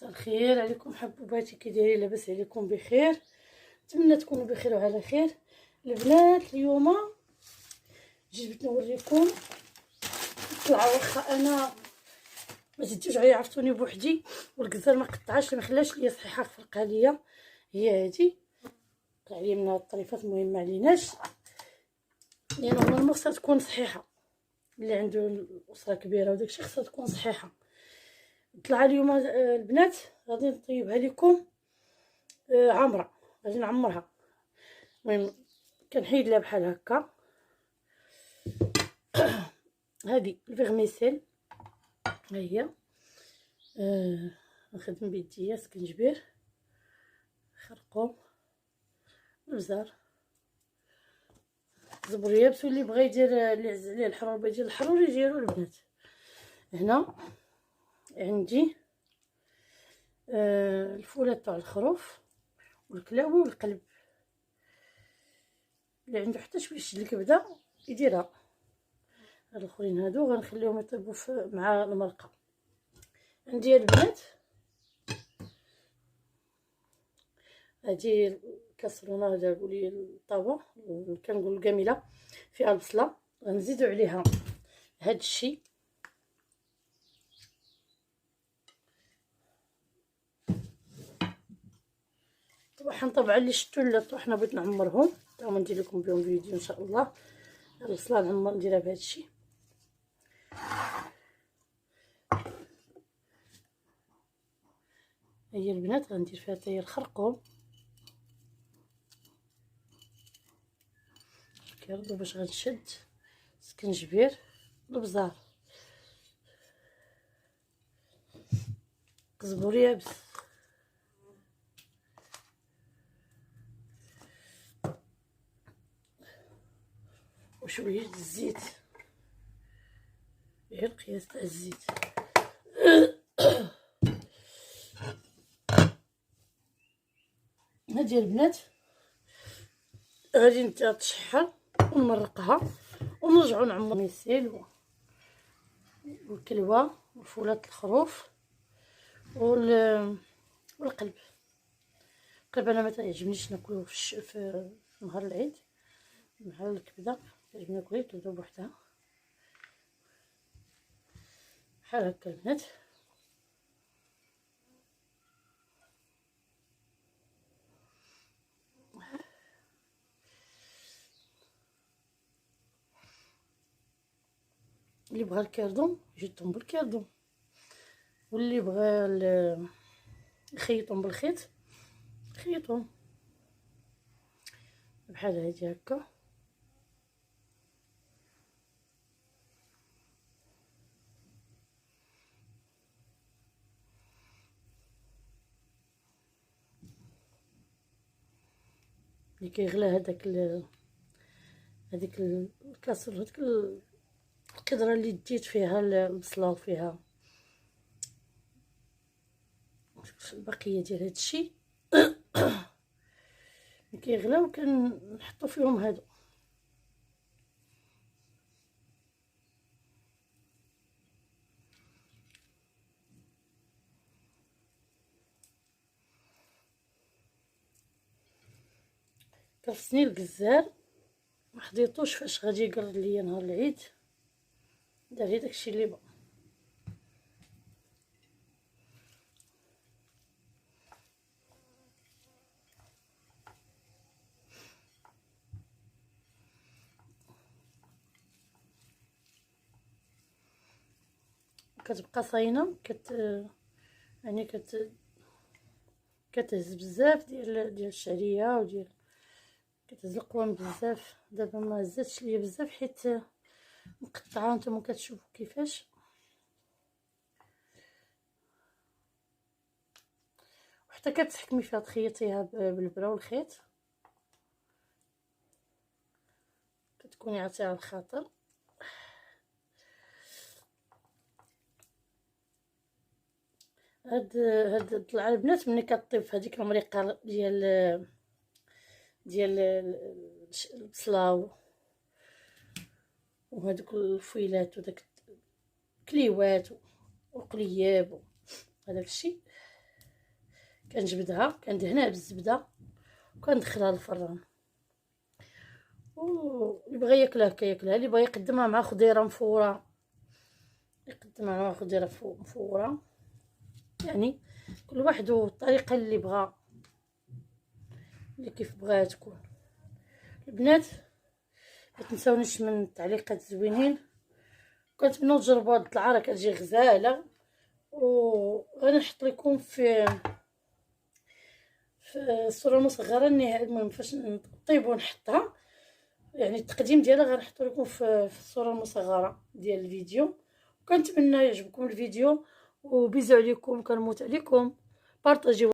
مساء الخير عليكم حبوباتي، كي دايرين؟ لاباس عليكم بخير؟ نتمنى تكونوا بخير وعلى خير. البنات اليوم جيت نوريكم طلعه، واخا انا ما زدتوش عليا عرفتوني بوحدي، والقزال ما قطعاش، ما خلاش ليا صحيحه فرقه ليا هي هادي، طلع لي من هاد الطريفات. المهم ما عليناش، لان نورمالمون خصها تكون صحيحه، اللي عنده الاسره كبيره وداكشي خصها تكون صحيحه. طلع اليوم البنات غادي نطيبها لكم عامره، غادي نعمرها. المهم كنحيد لها بحال هكا. هذه الفيغميسيل ها هي، نخدم بيديا سكنجبير، خرقوم، البزار، زبريابس، واللي بغى يدير اللي عز عليه الحرور بغى يدير الحرور يديرو البنات. هنا عندي الفولات تاع الخروف والكلاوي والقلب، اللي عنده حتى شويه الكبده يديرها. هاد الاخرين هادو غنخليهم يطيبوا مع المرقه. عندي البنات هادي الكاسرونه، هذا قولي الطاوه كنقول الكامله، فيها البصله. غنزيدو عليها هاد الشيء، طبعا اللي شفتوا اللي طحنا بغيت نعمرهم، تا ندير لكم بهم فيديو ان شاء الله. البصله نعمر نديرها بهذا الشيء. هي البنات غندير فيها حتى هي الخرقوم كيرضو باش غنشد سكنجبير، البزار، قزبر يابس، وشويه الزيت، غير القياس تاع الزيت. هادي البنات غادي نتشحر ونمرقها ونرجعو نعمر ميسيل والكلوه وفولات الخروف والقلب. القلب انا ما تعجبنيش ناكلوه في نهار العيد مع الكبده، تعجبني ناكل الكبده بوحدها بحال هكا البنات. اللي بغى الكردون يجدهم بالكردون، واللي بغى يخيطهم بالخيط يخيطهم بحال هادي هكا. اللي كيغلى هذيك الكاسر، هذيك القدره اللي ديت فيها البصله وفيها البقيه ديال هذا الشيء كيغلاو كنحطوا فيهم هادو. كرفسني الكزار ما حضيتوش فاش غادي يقرد ليا نهار العيد، دار داكشي اللي بغا. كتبقى صاينه يعني كتهز بزاف ديال الشعريه وديال كتهز القوام بزاف. دابا ما هزاتش ليا بزاف حيت مقطعه، نتوما كتشوفوا كيفاش. وحتى كتحكمي فيها تخيطيها بالبرا والخيط، كتكوني عاطيه على الخاطر. هاد طلع البنات ملي كطيب في هذيك المريقه ديال البصله وهذوك الفويلات وداك الكليوات وقلياب هذاك الشيء، كنجبدها كندهنها بالزبده وكندخلها للفران. اللي بغى ياكلها كياكلها، اللي بغى يقدمها مع خضيره مفوره يقدمها مع خضيره مفوره، يعني كل واحد والطريقه اللي بغى، اللي كيف بغاها تكون. البنات ما تنساونيش من التعليقات الزوينين، كنتمنوا تجربوا هاد الطلعه، راه كتجي غزاله. وغنحط لكم في الصوره المصغره المهم فاش نطيب ونحطها، يعني التقديم ديالها غنحطو لكم في الصوره المصغره ديال الفيديو. وكنتمنى يعجبكم الفيديو، وبيزو عليكم، كنموت عليكم. بارطاجيو